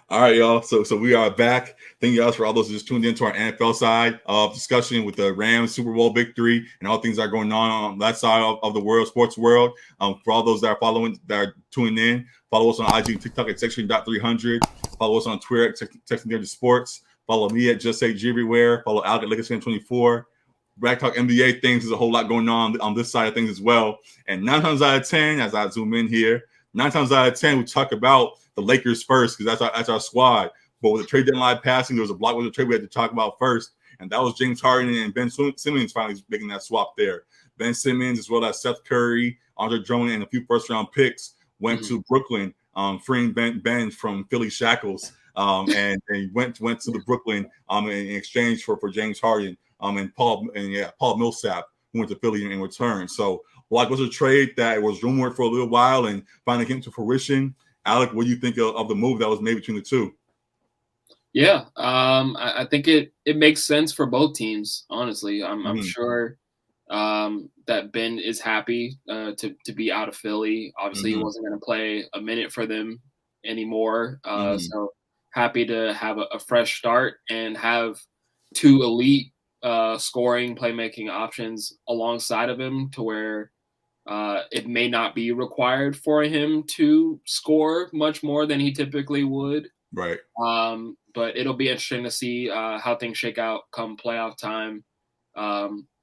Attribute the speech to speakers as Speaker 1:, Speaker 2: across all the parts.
Speaker 1: All right, y'all. So we are back. Thank you guys for all those who just tuned into our NFL side of discussion with the Rams Super Bowl victory and all things that are going on that side of the world, sports world. For all those that are following, that are tuning in, follow us on IG and TikTok at section.300. Follow us on Twitter at Texting Sports. Follow me at Just Say G everywhere. Follow Alec at Lakers24. Black Talk NBA things. There's a whole lot going on this side of things as well. And 9 times out of 10, as I zoom in here, 9 times out of 10, we talk about the Lakers first because that's our squad. But with the trade deadline passing, there was a blockbuster trade we had to talk about first, and that was James Harden and Ben Simmons finally making that swap there. Ben Simmons, as well as Seth Curry, Andre Drummond, and a few first-round picks went to Brooklyn, freeing Ben from Philly shackles, and went to the Brooklyn in exchange for James Harden and Paul Millsap, who went to Philly in return. So blockbuster trade that was rumored for a little while and finally came to fruition. Alec, what do you think of the move that was made between the two?
Speaker 2: Yeah, I think it makes sense for both teams. Honestly, I'm sure that Ben is happy to be out of Philly. Obviously, he wasn't going to play a minute for them anymore. So happy to have a fresh start and have two elite scoring, playmaking options alongside of him, to where it may not be required for him to score much more than he typically would.
Speaker 1: Right.
Speaker 2: But it'll be interesting to see how things shake out come playoff time,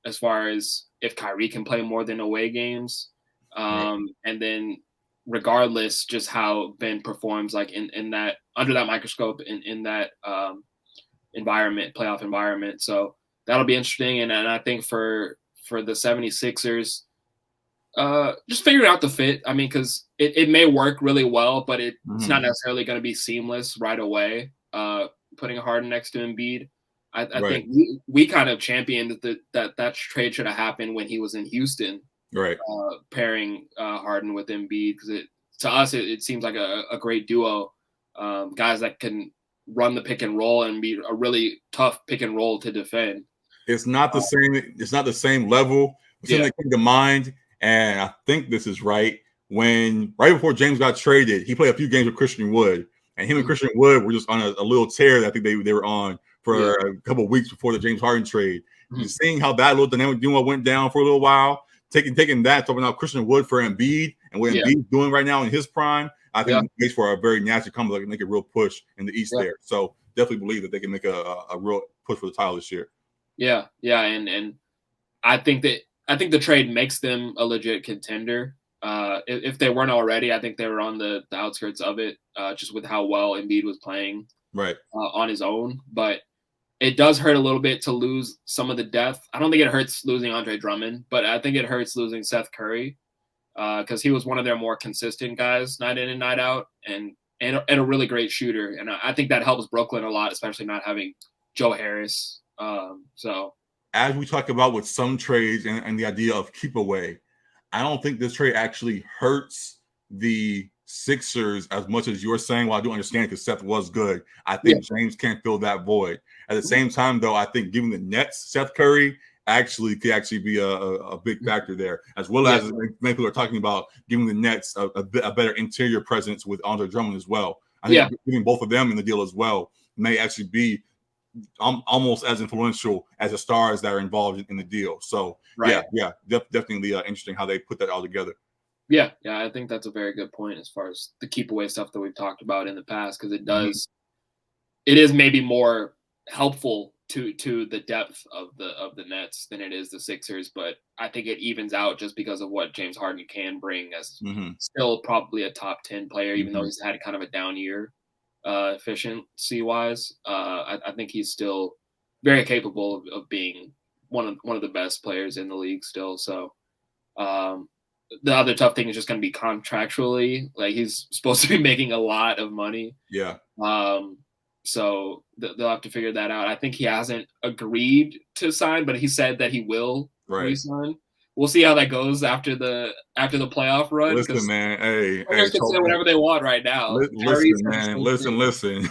Speaker 2: as far as if Kyrie can play more than away games. And then regardless, just how Ben performs like in that, under that microscope, in that environment, playoff environment. So that'll be interesting. And I think for the 76ers, just figuring out the fit. I mean, because it may work really well, but it's not necessarily going to be seamless right away. Putting Harden next to Embiid, I think we kind of championed that trade should have happened when he was in Houston.
Speaker 1: Right.
Speaker 2: Pairing Harden with Embiid, because to us it seems like a great duo. Guys that can run the pick and roll and be a really tough pick and roll to defend.
Speaker 1: It's not the same. It's not the same level. Something that came to mind. And I think this is right. Right before James got traded, he played a few games with Christian Wood. And him and Christian Wood were just on a little tear that I think they were on for a couple of weeks before the James Harden trade. Seeing how that little dynamic duo went down for a little while, taking that, talking about Christian Wood for Embiid and what Embiid's doing right now in his prime, I think it makes for a very natural combo that can make a real push in the East there. So definitely believe that they can make a real push for the title this year.
Speaker 2: Yeah, and I think the trade makes them a legit contender. If they weren't already, I think they were on the outskirts of it, just with how well Embiid was playing on his own. But it does hurt a little bit to lose some of the depth. I don't think it hurts losing Andre Drummond, but I think it hurts losing Seth Curry, because he was one of their more consistent guys night in and night out, and a really great shooter. And I think that helps Brooklyn a lot, especially not having Joe Harris. So
Speaker 1: as we talk about with some trades and the idea of keep away, I don't think this trade actually hurts the Sixers as much as you're saying. Well, I do understand because Seth was good. I think James can't fill that void. At the same time, though, I think giving the Nets Seth Curry could actually be a big factor there, as well as many people are talking about giving the Nets a better interior presence with Andre Drummond as well. I think giving both of them in the deal as well may actually be almost as influential as the stars that are involved in the deal. So definitely interesting how they put that all together.
Speaker 2: Yeah, I think that's a very good point as far as the keep away stuff that we've talked about in the past, because it is maybe more helpful to the depth of the Nets than it is the Sixers, but I think it evens out just because of what James Harden can bring as still probably a top 10 player, even though he's had kind of a down year. Efficiency wise, I think he's still very capable of being one of the best players in the league still. So the other tough thing is just going to be contractually. Like, he's supposed to be making a lot of money.
Speaker 1: Yeah.
Speaker 2: So they'll have to figure that out. I think he hasn't agreed to sign, but he said that he will re-sign. We'll see how that goes after the playoff run.
Speaker 1: Listen, man. Hey,
Speaker 2: can say whatever they want right now.
Speaker 1: Listen, man. Listen.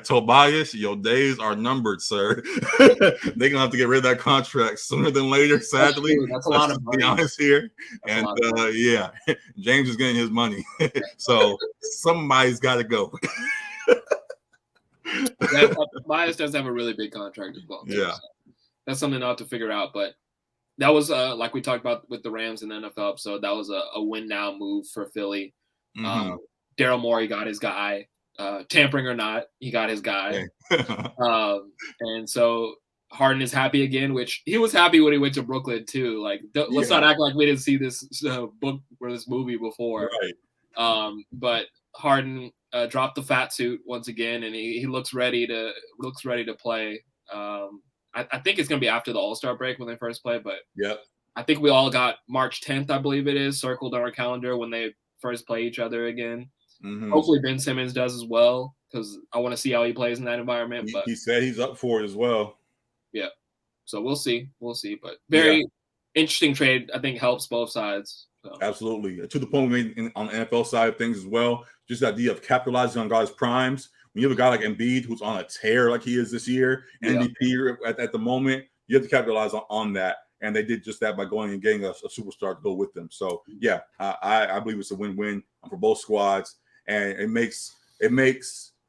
Speaker 1: Tobias, your days are numbered, sir. They're gonna have to get rid of that contract sooner than later. Sadly,
Speaker 2: that's a lot of money.
Speaker 1: To be honest here, and James is getting his money, so somebody's got to go.
Speaker 2: Yeah, Myers does have a really big contract as well. Too,
Speaker 1: Yeah.
Speaker 2: so that's something I'll have to figure out. But that was like we talked about with the Rams in the NFL episode. That was a win now move for Philly.
Speaker 1: Mm-hmm.
Speaker 2: Daryl Morey got his guy. Tampering or not, he got his guy. And so Harden is happy again, which he was happy when he went to Brooklyn too. Like, let's not act like we didn't see this book or this movie before.
Speaker 1: Right.
Speaker 2: But Harden dropped the fat suit once again, and he looks ready to play. I think it's going to be after the All-Star break when they first play, but I think we all got March 10th, I believe it is, circled on our calendar when they first play each other again. Mm-hmm. Hopefully Ben Simmons does as well, because I want to see how he plays in that environment. But
Speaker 1: he said he's up for it as well.
Speaker 2: Yeah. So we'll see. But very interesting trade, I think, helps both sides. So.
Speaker 1: Absolutely. To the point we made on the NFL side of things as well, just the idea of capitalizing on guys' primes. When you have a guy like Embiid who's on a tear like he is this year, MVP at the moment, you have to capitalize on that. And they did just that by going and getting a superstar to go with them. So, yeah, I believe it's a win-win for both squads. And it makes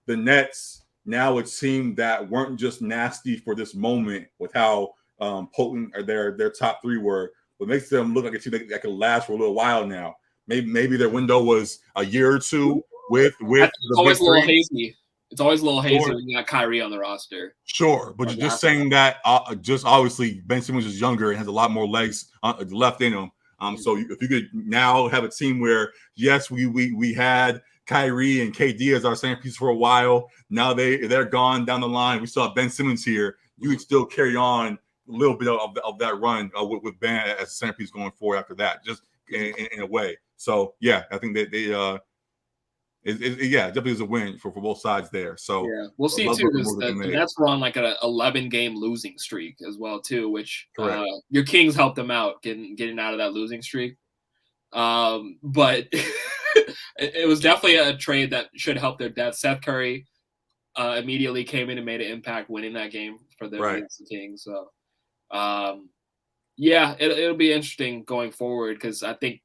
Speaker 1: the Nets now a team that weren't just nasty for this moment with how potent their top three were, but makes them look like a team that can last for a little while now. Maybe their window was a year or two with
Speaker 2: it's always a little hazy. It's always a little hazy when you got Kyrie on the roster.
Speaker 1: Sure, but you're just saying that just obviously Ben Simmons is younger and has a lot more legs left in him. So if you could now have a team where, yes, we had Kyrie and KD as our centerpiece for a while. Now they're gone down the line. We still have Ben Simmons here. You could still carry on a little bit of that run with Ben as a centerpiece going forward after that, just in a way. So, yeah, I think that definitely is a win for both sides there. So
Speaker 2: yeah, we'll see too. The Nets were on like an 11-game losing streak as well too, which your Kings helped them out getting out of that losing streak. But it was definitely a trade that should help their depth. Seth Curry immediately came in and made an impact winning that game for them against the Kings. So, it'll be interesting going forward because I think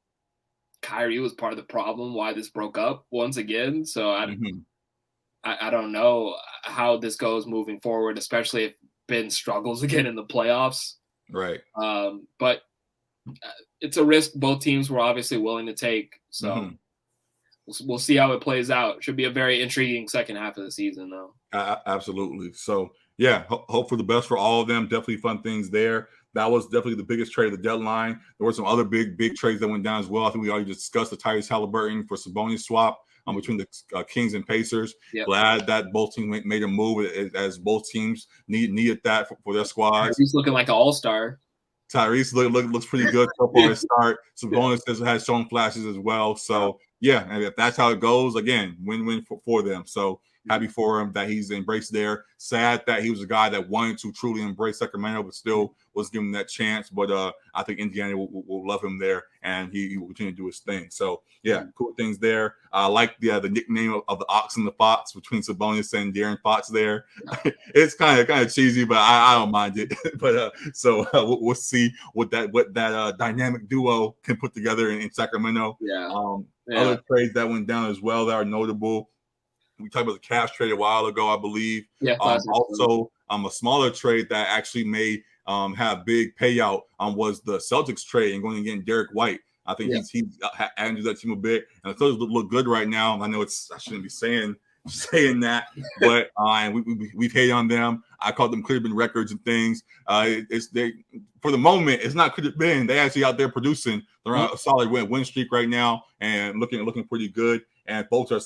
Speaker 2: Kyrie was part of the problem why this broke up once again. So I don't know how this goes moving forward, especially if Ben struggles again in the playoffs.
Speaker 1: Right.
Speaker 2: But it's a risk both teams were obviously willing to take. So we'll see how it plays out. Should be a very intriguing second half of the season, though.
Speaker 1: Absolutely. So, yeah, hope for the best for all of them. Definitely fun things there. That was definitely the biggest trade of the deadline. There were some other big trades that went down as well. I think we already discussed the Tyrese Halliburton for Sabonis swap between the Kings and Pacers. Yep. Glad that both teams made a move as both teams needed that for their squads.
Speaker 2: He's looking like an all-star.
Speaker 1: Tyrese looks pretty good so far to start. Sabonis has shown flashes as well. So, yeah, and if that's how it goes, again, win-win for them. So, happy for him that he's embraced there. Sad that he was a guy that wanted to truly embrace Sacramento, but still was given that chance. But I think Indiana will love him there, and he will continue to do his thing. So, yeah, cool things there. I like the nickname of the Ox and the Fox between Sabonis and De'Aaron Fox there. It's kind of cheesy, but I don't mind it. But we'll see what that dynamic duo can put together in Sacramento. Other trades that went down as well that are notable. We talked about the Cavs trade a while ago, I believe. Also, a smaller trade that actually may have big payout was the Celtics trade and going and getting Derek White. I think he's adding to that team a bit, and the Celtics look good right now. I know I shouldn't be saying that, but we've hated on them. I called them could have been records and things. For the moment, it's not could have been. They actually out there producing. They're on a solid win streak right now and looking pretty good. And folks are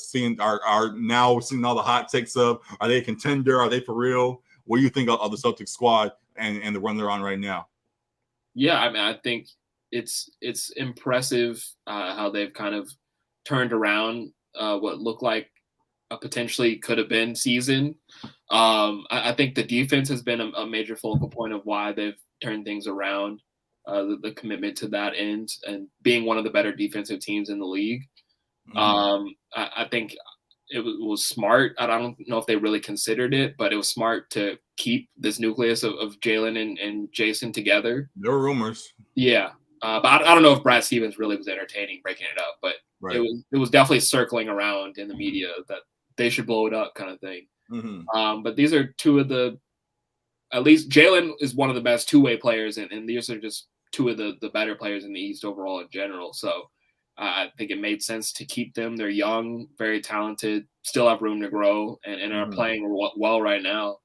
Speaker 1: now seeing all the hot takes of, are they a contender? Are they for real? What do you think of the Celtics squad and the run they're on right now?
Speaker 2: Yeah, I mean, I think it's impressive how they've kind of turned around what looked like a potentially could have been season. I think the defense has been a major focal point of why they've turned things around. The commitment to that end and being one of the better defensive teams in the league. I think it was smart. I don't know if they really considered it, but it was smart to keep this nucleus of Jalen and Jason together.
Speaker 1: There were rumors.
Speaker 2: Yeah. But I don't know if Brad Stevens really was entertaining breaking it up, but it was definitely circling around in the media that they should blow it up kind of thing. But these are two of the, at least Jalen is one of the best two-way players, and these are just two of the better players in the East overall in general. So I think it made sense to keep them. They're young, very talented, still have room to grow, and are playing well right now.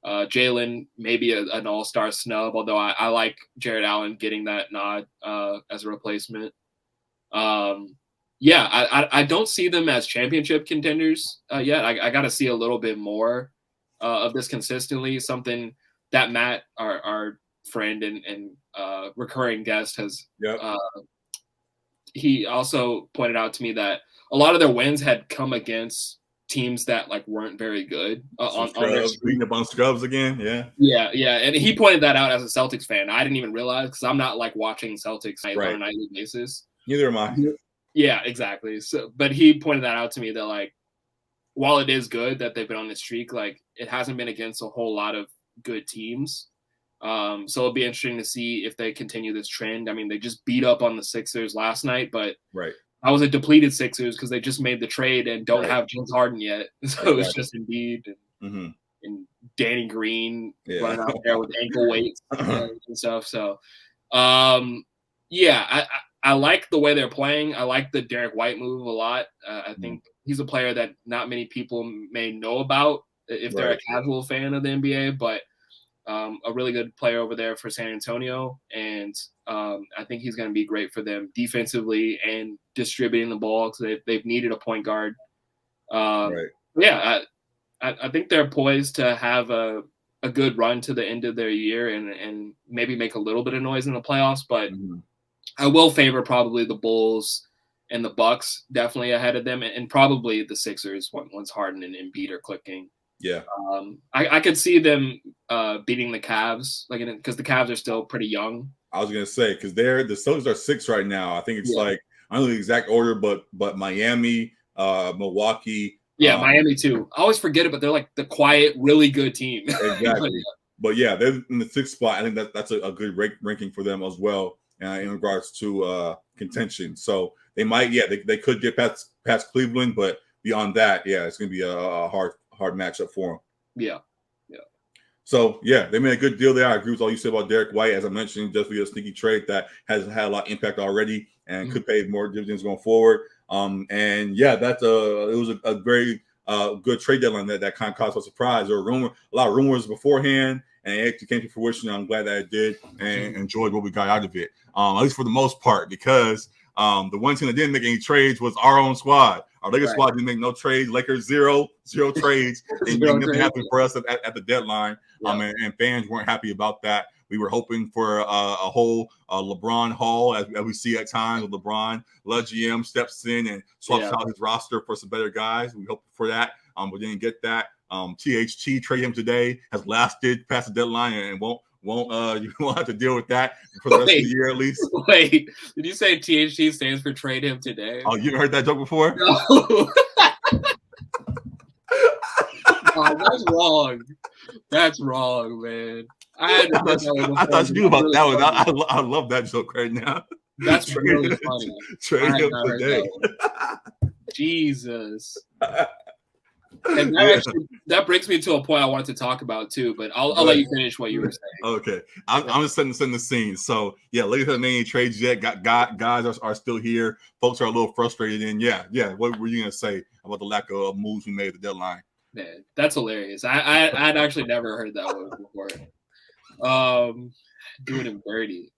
Speaker 2: Jalen, maybe an all-star snub, although I like Jared Allen getting that nod as a replacement. I don't see them as championship contenders yet. I got to see a little bit more of this consistently. Something that Matt, our friend and recurring guest, has he also pointed out to me that a lot of their wins had come against teams that like weren't very good on their
Speaker 1: beating up on scrubs again.
Speaker 2: Yeah, and he pointed that out as a Celtics fan. I didn't even realize, because I'm not like watching Celtics on a nightly basis.
Speaker 1: Neither am I.
Speaker 2: Yeah, exactly. So, but he pointed that out to me, that like, while it is good that they've been on this streak, like it hasn't been against a whole lot of good teams. So it'll be interesting to see if they continue this trend. I mean, they just beat up on the Sixers last night, but I was a depleted Sixers because they just made the trade and don't have James Harden yet. So it's just Embiid and Danny Green running out there with ankle weights and stuff. So, I like the way they're playing. I like the Derek White move a lot. I think he's a player that not many people may know about if they're a casual fan of the NBA, but a really good player over there for San Antonio. And I think he's going to be great for them defensively and distributing the ball, because they've needed a point guard. I think they're poised to have a good run to the end of their year and maybe make a little bit of noise in the playoffs. But I will favor probably the Bulls and the Bucks definitely ahead of them, and probably the Sixers once Harden and Embiid are clicking.
Speaker 1: Yeah.
Speaker 2: I could see them beating the Cavs, like, because the Cavs are still pretty young.
Speaker 1: I was gonna say, because the Celtics are 6 right now. I think it's like, I don't know the exact order, but Miami, Milwaukee.
Speaker 2: Miami too. I always forget it, but they're like the quiet, really good team.
Speaker 1: Exactly. But yeah, they're in the 6th spot. I think that's a good ranking for them as well in regards to contention. So they might, they could get past Cleveland, but beyond that, it's gonna be a hard matchup for them.
Speaker 2: Yeah.
Speaker 1: So, they made a good deal there. I agree with all you said about Derek White. As I mentioned, just a sneaky trade that has had a lot of impact already and could pay more dividends going forward. It was a very good trade deadline that kind of caused a surprise. There were a lot of rumors beforehand, and it actually came to fruition. I'm glad that it did and enjoyed what we got out of it, at least for the most part, because the one team that didn't make any trades was our own squad. Our Lakers squad didn't make no trades. Lakers zero trades. And nothing happened for us at the deadline. And fans weren't happy about that. We were hoping for a whole LeBron haul, as we see at times with LeBron. GM steps in and swaps out his roster for some better guys. We hoped for that, but didn't get that. THT trade him today has lasted past the deadline and won't you won't have to deal with that for the rest of the year at least.
Speaker 2: Wait, did you say THT stands for trade him today?
Speaker 1: Oh, you heard that joke before?
Speaker 2: No. That's wrong. That's wrong, man. I
Speaker 1: thought you knew about that one. I love that joke right now.
Speaker 2: That's really funny.
Speaker 1: Trade him today.
Speaker 2: Jesus. And that brings me to a point I wanted to talk about too, but I'll let you finish what you were saying.
Speaker 1: Okay, I'm just setting the scene. So Lakers haven't made any trades yet. Guys are still here. Folks are a little frustrated, and what were you gonna say about the lack of moves we made at the deadline?
Speaker 2: Man, that's hilarious. I'd actually never heard that one before. Doing him dirty.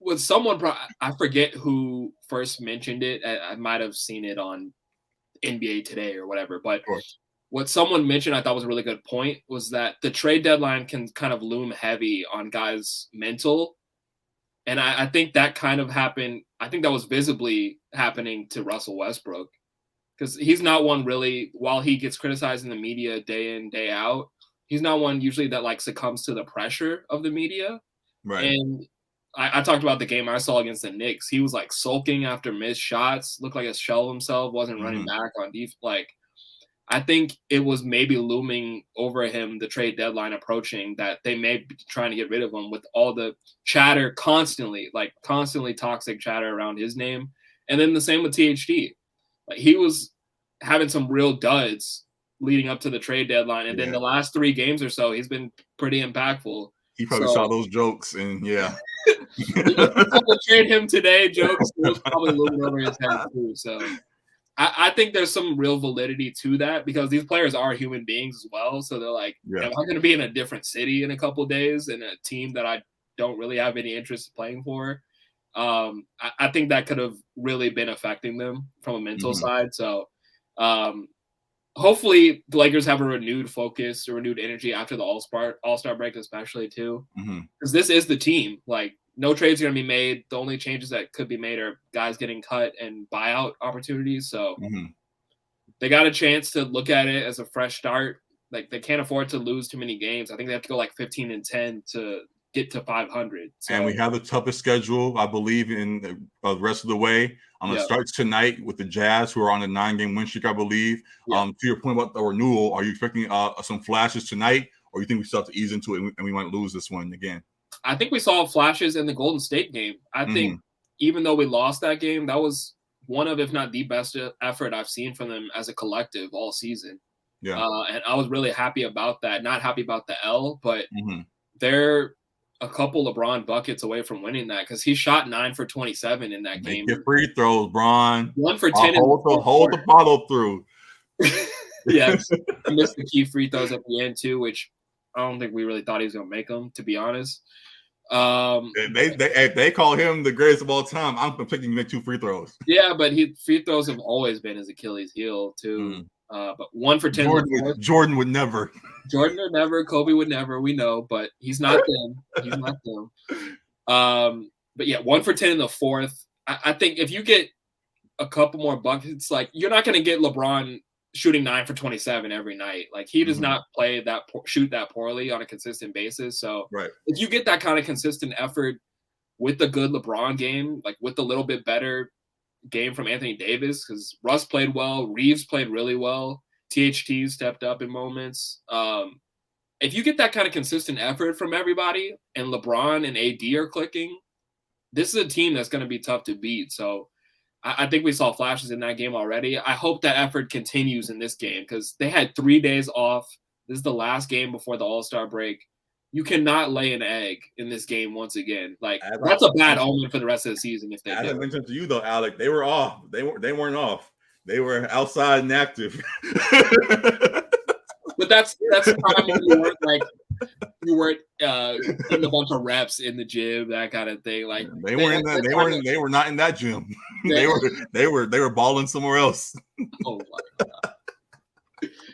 Speaker 2: With someone, I forget who first mentioned it. I might have seen it on NBA Today or whatever, but what someone mentioned I thought was a really good point was that the trade deadline can kind of loom heavy on guys' mental, and I think that kind of happened. I think that was visibly happening to Russell Westbrook, because he's not one really, while he gets criticized in the media day in, day out, he's not one usually that like succumbs to the pressure of the media.
Speaker 1: Right.
Speaker 2: And I talked about the game I saw against the Knicks. He was like sulking after missed shots, looked like a shell of himself, wasn't running back on defense. Like, I think it was maybe looming over him, the trade deadline approaching, that they may be trying to get rid of him with all the chatter constantly toxic chatter around his name. And then the same with THD. Like, he was having some real duds leading up to the trade deadline, and then the last 3 games or so, he's been pretty impactful.
Speaker 1: He probably saw those jokes, and
Speaker 2: if people trade him today, jokes was probably looming over his head too. So I think there's some real validity to that because these players are human beings as well. So they're like, am I going to be in a different city in a couple of days in a team that I don't really have any interest in playing for? I think that could have really been affecting them from a mental side. So hopefully the Lakers have a renewed focus, a renewed energy after the All-Star break, especially too, because this is the team. Like no trades are going to be made. The only changes that could be made are guys getting cut and buyout opportunities. So they got a chance to look at it as a fresh start. Like they can't afford to lose too many games. I think they have to go like 15-10 to get to 500. So,
Speaker 1: and we have the toughest schedule, I believe, in the rest of the way. It starts tonight with the Jazz, who are on a 9-game win streak, I believe. To your point about the renewal, are you expecting some flashes tonight, or you think we still have to ease into it and we might lose this one again?
Speaker 2: I think we saw flashes in the Golden State game. I think even though we lost that game, that was one of, if not the best effort I've seen from them as a collective all season. And I was really happy about that. Not happy about the L, but they're a couple LeBron buckets away from winning that because he shot 9 for 27 in that game.
Speaker 1: Make your free throws, Bron.
Speaker 2: 1 for 10.
Speaker 1: Hold the follow through.
Speaker 2: Yes, he missed the key free throws at the end too, which I don't think we really thought he was going to make them, to be honest.
Speaker 1: They call him the greatest of all time. I'm picking to make 2 free throws.
Speaker 2: Yeah, but free throws have always been his Achilles heel too. But 1 for 10.
Speaker 1: Jordan would never.
Speaker 2: Jordan would never. Kobe would never. We know, but he's not them. He's not them. But yeah, 1 for 10 in the fourth. I think if you get a couple more buckets, like you're not going to get LeBron shooting 9 for 27 every night. Like he does not shoot that poorly on a consistent basis. So if you get that kind of consistent effort with the good LeBron game, like with a little bit better game from Anthony Davis, because Russ played well, Reeves played really well, THT stepped up in moments. If you get that kind of consistent effort from everybody and LeBron and AD are clicking, this is a team that's going to be tough to beat. So I think we saw flashes in that game already. I hope that effort continues in this game because they had 3 days off. This is the last game before the All-Star break. You cannot lay an egg in this game once again. Like that's a bad omen for the rest of the season if they do.
Speaker 1: I didn't mention to you though, Alec. They were off. They weren't off. They were outside and active.
Speaker 2: But that's the time when you weren't getting a bunch of reps in the gym, that kind of thing. Like
Speaker 1: they were not in that gym. They were balling somewhere else.
Speaker 2: Oh my God.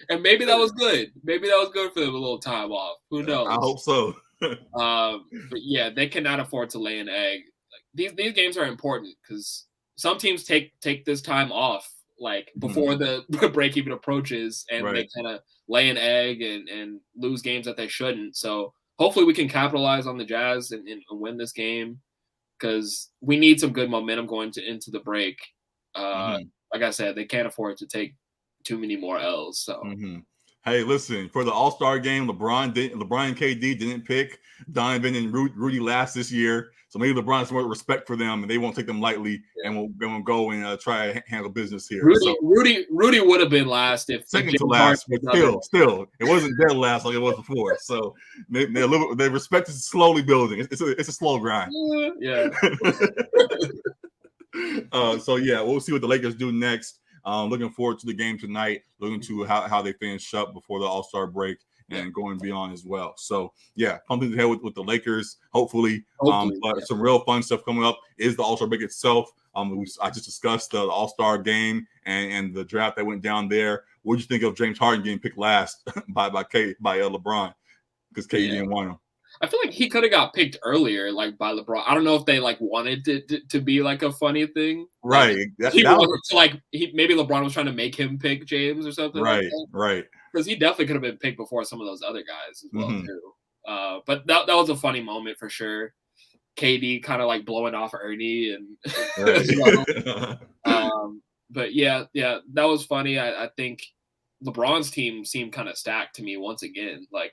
Speaker 2: And maybe that was good. Maybe that was good for them, a little time off. Who knows?
Speaker 1: I hope so.
Speaker 2: But yeah, they cannot afford to lay an egg. Like, these games are important because some teams take this time off, like before the break even approaches, and they kind of lay an egg and lose games that they shouldn't. So hopefully we can capitalize on the Jazz and win this game because we need some good momentum going into the break. Like I said, they can't afford to take too many more L's. So
Speaker 1: Hey, listen, for the All-Star game, LeBron and KD didn't pick Donovan and Rudy last this year. So maybe LeBron has more respect for them and they won't take them lightly and we'll go and try to handle business here.
Speaker 2: Rudy would have been last if
Speaker 1: second to last, but still, it wasn't dead last like it was before. So they respect is slowly building. It's a slow grind.
Speaker 2: Yeah.
Speaker 1: So yeah, we'll see what the Lakers do next. Looking forward to the game tonight, looking to how they finish up before the All-Star break and going beyond as well. So, yeah, pumping ahead with the Lakers, hopefully. But some real fun stuff coming up is the All-Star break itself. I just discussed the All-Star game and the draft that went down there. What did you think of James Harden getting picked last by LeBron because KD didn't want him?
Speaker 2: I feel like he could have got picked earlier, like by LeBron. I don't know if they wanted it to be like a funny thing,
Speaker 1: right?
Speaker 2: Maybe LeBron was trying to make him pick James or something,
Speaker 1: right?
Speaker 2: Because he definitely could have been picked before some of those other guys as well too. But that was a funny moment for sure. KD kind of like blowing off Ernie and, but yeah, that was funny. I think LeBron's team seemed kind of stacked to me once again, like.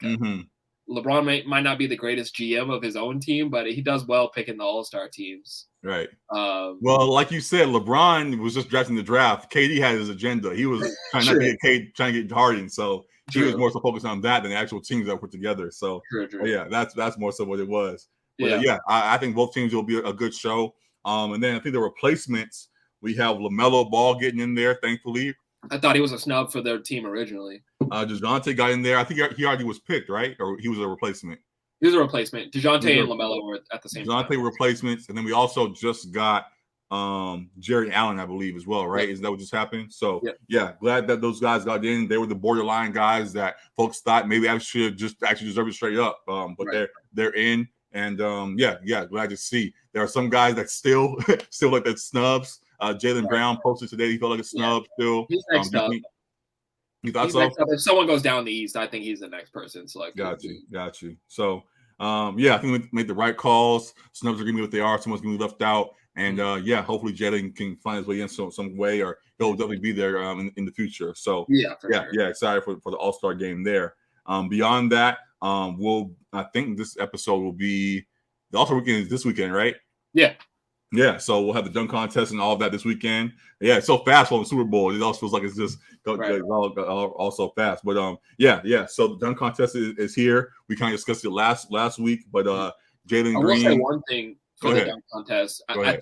Speaker 2: LeBron might not be the greatest GM of his own team, but he does well picking the All-Star teams.
Speaker 1: Right. Well, like you said, LeBron was just drafting the draft. KD had his agenda. He was trying not to get trying to get Harden. So he was more so focused on that than the actual teams that were put together. So yeah, that's more so what it was. But yeah, I think both teams will be a good show. And then I think the replacements, we have LaMelo Ball getting in there, thankfully.
Speaker 2: I thought he was a snub for their team originally.
Speaker 1: DeJounte got in there. I think he already was picked, right? Or he was a replacement.
Speaker 2: He was a replacement. DeJounte and LaMelo were at the same time.
Speaker 1: DeJounte replacements. And then we also just got Jerry Allen, I believe, as well, right? Isn't that what just happened? So yeah, glad that those guys got in. They were the borderline guys that folks thought maybe I should just actually deserve it straight up. But they're in. And yeah, glad to see. There are some guys that still like that snubs. Jaylen Brown posted today. He felt like a snub still.
Speaker 2: He's next up.
Speaker 1: You thought so?
Speaker 2: If someone goes down the East, I think he's the next person selected.
Speaker 1: Got you. So, yeah, I think we made the right calls. Snubs are going to be what they are. Someone's going to be left out. And, yeah, hopefully Jaylen can find his way in some way, or he'll definitely be there in the future. So, yeah, excited for the All-Star game there. Beyond that, I think this episode will be – the All-Star weekend is this weekend, right? Yeah, so we'll have the dunk contest and all of that this weekend. Yeah, it's so fast for the Super Bowl. It also feels like it's just all so fast. But yeah. So the dunk contest is here. We kind of discussed it last week. But Jalen Green. I will
Speaker 2: say one thing for the dunk contest. I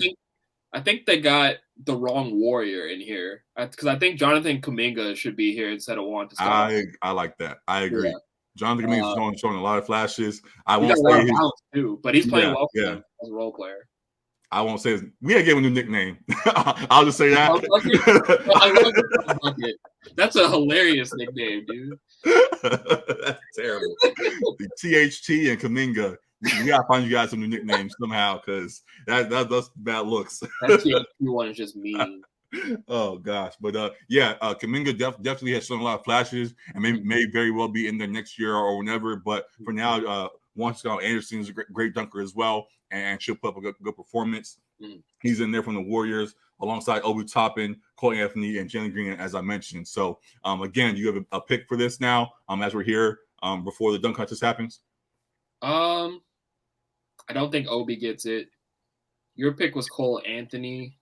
Speaker 2: think they got the wrong Warrior in here because I think Jonathan Kuminga should be here instead of Juan Toscano.
Speaker 1: I like that. I agree. Yeah. Jonathan Kuminga is showing a lot of flashes. I
Speaker 2: won't say his too, but he's playing well as a role player.
Speaker 1: I won't say we gotta give him a new nickname. I'll just say that.
Speaker 2: That's a hilarious nickname, dude.
Speaker 1: That's terrible. The THT and Kuminga. We gotta find you guys some new nicknames somehow, because that's bad looks.
Speaker 2: That THT one is just mean.
Speaker 1: Oh gosh, but Kuminga definitely has shown a lot of flashes, and may very well be in there next year or whenever. But for now, Juan Anderson is a great dunker as well, and she'll put up a good performance. He's in there from the Warriors alongside Obi Toppin, Cole Anthony, and Jalen Green, as I mentioned. So again, you have a pick for this now as we're here before the dunk contest happens.
Speaker 2: I don't think Obi gets it. Your pick was Cole Anthony,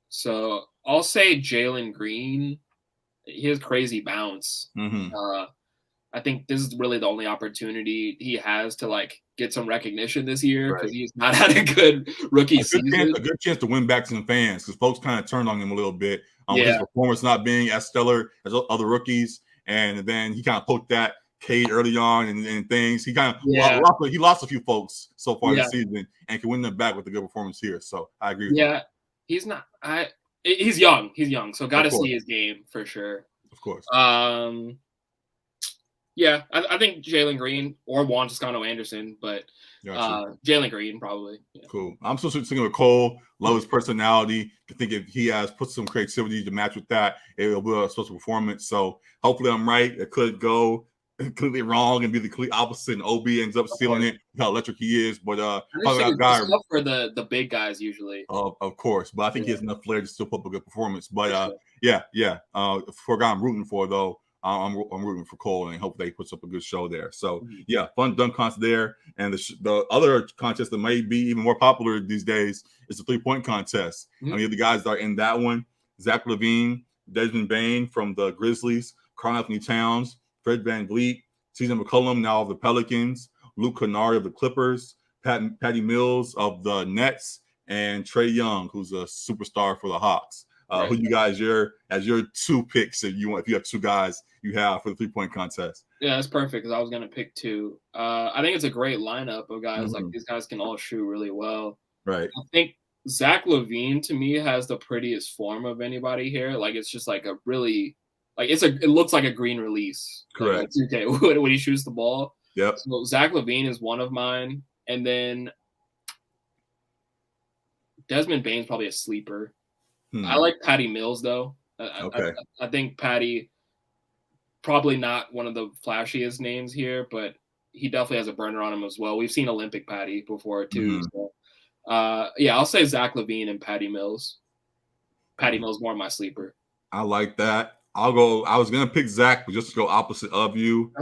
Speaker 2: so I'll say Jalen Green. He has crazy bounce. I think this is really the only opportunity he has to get some recognition this year because he's not had a good rookie season.
Speaker 1: A good chance to win back some fans because folks kind of turned on him a little bit. His performance not being as stellar as other rookies, and then he kind of poked that Cade early on and things. He kind of he lost a few folks so far this season and can win them back with a good performance here. So I agree with you.
Speaker 2: He's not. He's young. So got to see his game for sure.
Speaker 1: Of course.
Speaker 2: Yeah, I think Jalen Green or Juan Toscano Anderson, but Jalen Green probably. Yeah.
Speaker 1: Cool. I'm still sticking with Cole. Love his personality. I think if he has put some creativity to match with that, it will be a special performance. So hopefully I'm right. It could go completely wrong and be the complete opposite, and Obi ends up stealing it. How electric he is, but
Speaker 2: probably that guy for the big guys usually.
Speaker 1: Of course, but I think he has enough flair to still put up a good performance. But for a guy I'm rooting for though. I'm rooting for Cole and hope that he puts up a good show there. So, fun dunk contest there. And the other contest that might be even more popular these days is the three-point contest. I mean, the guys that are in that one, Zach LaVine, Desmond Bane from the Grizzlies, Karl Anthony Towns, Fred VanVleet, CJ McCollum now of the Pelicans, Luke Kennard of the Clippers, Patty Mills of the Nets, and Trae Young, who's a superstar for the Hawks. Who you guys as your two picks if you have two guys you have for the 3-point contest?
Speaker 2: Yeah, that's perfect because I was gonna pick two. I think it's a great lineup of guys. Like these guys can all shoot really well.
Speaker 1: Right.
Speaker 2: I think Zach LaVine to me has the prettiest form of anybody here. Like it's just like a really it looks like a green release.
Speaker 1: Correct.
Speaker 2: When he shoots the ball.
Speaker 1: Yep.
Speaker 2: So Zach LaVine is one of mine, and then Desmond Bane's probably a sleeper. I like Patty Mills, though. I think Patty, probably not one of the flashiest names here, but he definitely has a burner on him as well. We've seen Olympic Patty before, too. So, I'll say Zach LaVine and Patty Mills. Patty Mills more my sleeper.
Speaker 1: I like that. I was going to pick Zach, but just to go opposite of you.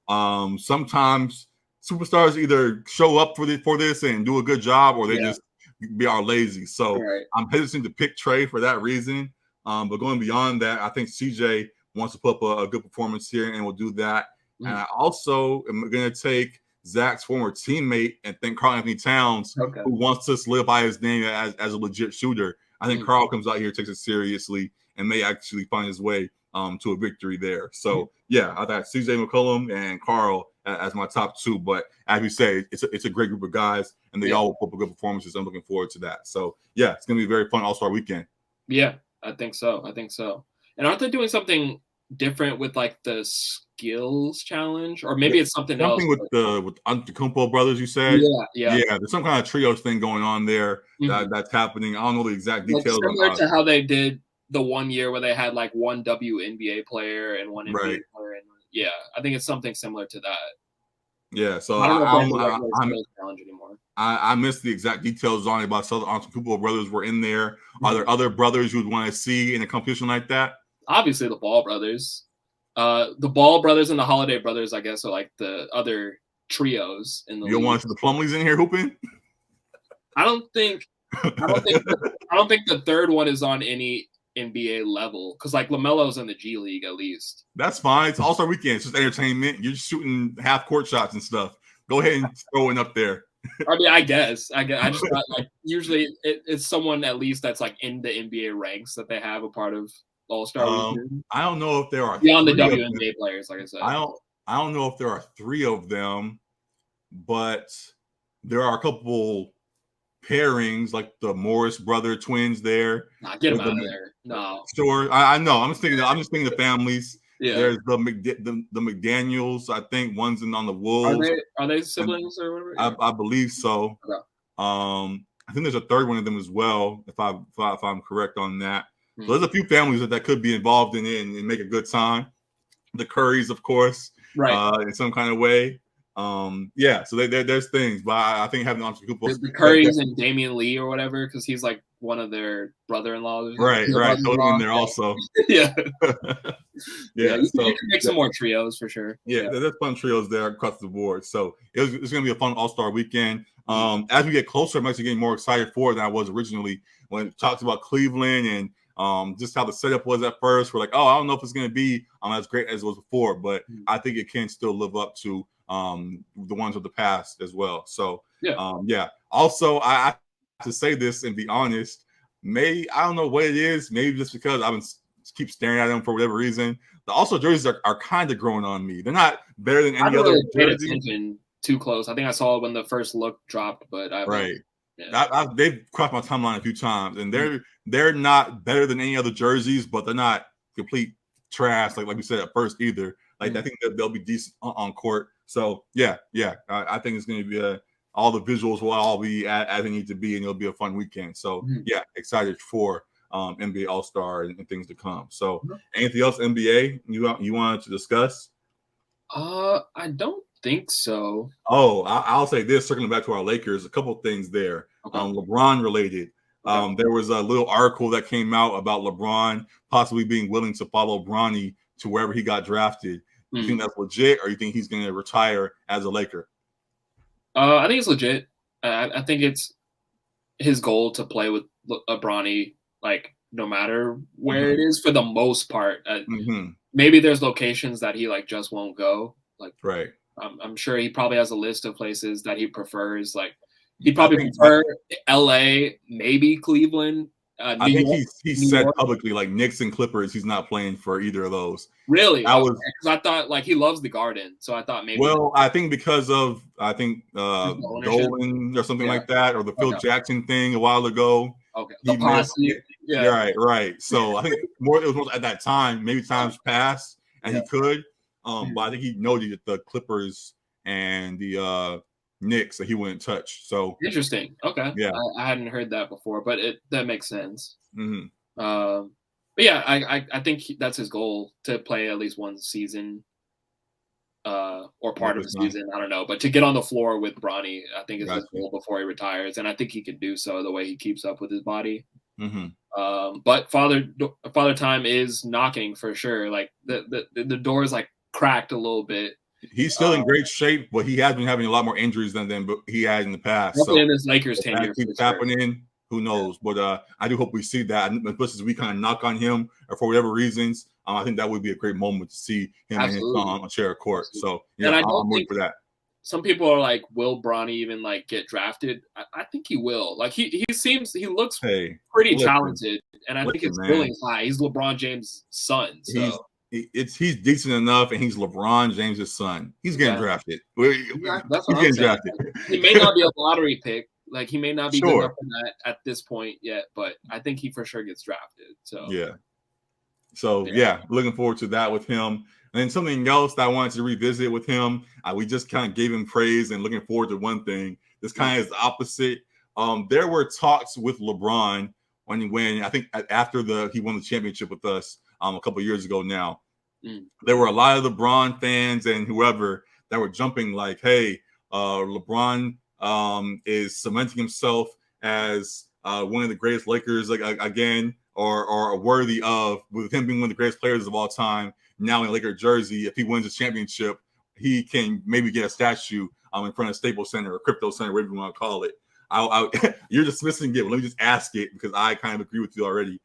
Speaker 1: Sometimes superstars either show up for this and do a good job, or they just be our lazy. So
Speaker 2: Right.
Speaker 1: I'm hesitant to pick Trey for that reason. But going beyond that, I think CJ wants to put up a good performance here, and will do that. And I also am going to take Zach's former teammate and think Karl Anthony Towns, who wants to solidify his name as a legit shooter. I think Karl comes out here, takes it seriously, and may actually find his way to a victory there. So yeah, I thought CJ McCollum and Karl as my top two. But as you say, it's a great group of guys, and they all will put up good performances. I'm looking forward to that. So yeah, it's gonna be a very fun All-Star weekend.
Speaker 2: Yeah, I think so. And aren't they doing something different with like the skills challenge, or maybe it's something else?
Speaker 1: With the Antetokounmpo brothers, you said. Yeah. There's some kind of trios thing going on there that's happening. I don't know the exact details.
Speaker 2: Like similar to how they did the 1 year where they had like one WNBA player and one NBA player, and I think it's something similar to that.
Speaker 1: Yeah, so
Speaker 2: I don't know if challenge anymore.
Speaker 1: I missed the exact details on it, but I saw the Antetokounmpo brothers were in there. Are there other brothers you would want to see in a competition like that?
Speaker 2: Obviously, the Ball brothers. The Ball brothers and the Holiday brothers, I guess, are like the other trios in the league.
Speaker 1: You don't want to see the Plumleys in here hooping?
Speaker 2: I don't think the third one is on any NBA level, because like LaMelo's in the G League at least.
Speaker 1: That's fine. It's All-Star weekend. It's just entertainment. You're just shooting half court shots and stuff. Go ahead and throw it up there.
Speaker 2: I mean, I guess. I just thought like usually it's someone at least that's like in the NBA ranks that they have a part of All-Star weekend.
Speaker 1: I don't know if there are
Speaker 2: beyond the WNBA players, like I said.
Speaker 1: I don't know if there are three of them, but there are a couple pairings like the Morris brother twins there.
Speaker 2: Nah, get them out of there. No.
Speaker 1: Sure. I know. I'm just thinking the families.
Speaker 2: Yeah.
Speaker 1: There's the McDaniels. I think one's on the Wolves.
Speaker 2: Are they siblings or whatever?
Speaker 1: I believe so.
Speaker 2: Okay.
Speaker 1: I think there's a third one of them as well, if I'm correct on that. So there's a few families that could be involved in it and make a good time. The Currys, of course,
Speaker 2: right?
Speaker 1: In some kind of way. So there's things, but I think having Antetokounmpo,
Speaker 2: the Currys and Damian Lee or whatever, because he's like one of their brother-in-laws.
Speaker 1: Right. Totally in there also.
Speaker 2: Yeah.
Speaker 1: You
Speaker 2: can make some more trios for sure.
Speaker 1: Yeah, there's fun trios there across the board. So it's going to be a fun All-Star weekend. As we get closer, I'm actually getting more excited for it than I was originally when it talked about Cleveland and just how the setup was at first. We're like, I don't know if it's going to be as great as it was before, but I think it can still live up to the ones of the past as well. So Also, I have to say this and be honest. I don't know what it is. Maybe just because I've been keep staring at them for whatever reason. The All-Star jerseys are kind of growing on me. They're not better than any other jersey.
Speaker 2: Too close. I think I saw it when the first look dropped, but
Speaker 1: they've crossed my timeline a few times, and they're not better than any other jerseys, but they're not complete trash like we said at first either. Like I think that they'll be decent on court. So I think it's going to be all the visuals will all be as they need to be, and it'll be a fun weekend. So excited for NBA All-Star and things to come. So anything else NBA you wanted to discuss?
Speaker 2: I don't think so.
Speaker 1: I'll say this, circling back to our Lakers, a couple things there. LeBron related. There was a little article that came out about LeBron possibly being willing to follow Bronny to wherever he got drafted. You think that's legit, or you think he's going to retire as a Laker?
Speaker 2: I think it's legit. I think it's his goal to play with Bronny, like no matter where it is, for the most part. Maybe there's locations that he like just won't go. Like I'm sure he probably has a list of places that he prefers. Like he'd probably prefer LA, maybe Cleveland.
Speaker 1: I think he said publicly, like Knicks and Clippers, he's not playing for either of those.
Speaker 2: Really? Because I thought like he loves the Garden, so I thought maybe.
Speaker 1: Well, I think because of Dolan or something like that, or the Phil Jackson thing a while ago.
Speaker 2: Okay.
Speaker 1: He missed, right. So I think it was more at that time. Maybe times passed and he could, but I think he noted that the Clippers and the Knicks that he wouldn't touch. So
Speaker 2: interesting. Okay.
Speaker 1: Yeah.
Speaker 2: I hadn't heard that before, but that makes sense.
Speaker 1: Mm-hmm.
Speaker 2: But yeah, I think that's his goal, to play at least one season, or part of the season. I don't know, but to get on the floor with Bronny, I think is his goal before he retires, and I think he can do so the way he keeps up with his body. But father time is knocking for sure. Like the door is like cracked a little bit.
Speaker 1: He's still in great shape, but he has been having a lot more injuries than he had in the past.
Speaker 2: Definitely
Speaker 1: So
Speaker 2: in this Lakers
Speaker 1: if
Speaker 2: tenure.
Speaker 1: that keeps happening, who knows? Yeah. But I do hope we see that. And as we kind of knock on him or for whatever reasons, I think that would be a great moment to see him and his son on share a court.
Speaker 2: Absolutely.
Speaker 1: So yeah, I'm waiting for that.
Speaker 2: Some people are like, will Bronny even like get drafted? I think he will. Like he looks pretty talented, and I think his ceiling's high. He's LeBron James' son, so
Speaker 1: he's decent enough, and he's LeBron James' son. He's getting drafted.
Speaker 2: That's what I'm saying. He may not be a lottery pick. Like he may not be good enough for that at this point yet, but I think he for sure gets drafted. So
Speaker 1: yeah. So yeah, looking forward to that with him. And then something else that I wanted to revisit with him, we just kind of gave him praise and looking forward to one thing. This kind of is the opposite. There were talks with LeBron when I think after he won the championship with us a couple of years ago now. There were a lot of LeBron fans and whoever that were jumping like, hey, LeBron is cementing himself as one of the greatest Lakers again, or worthy of, with him being one of the greatest players of all time. Now in a Laker jersey, if he wins a championship, he can maybe get a statue in front of Staples Center or Crypto Center, whatever you want to call it. You're dismissing it, but let me just ask it because I kind of agree with you already.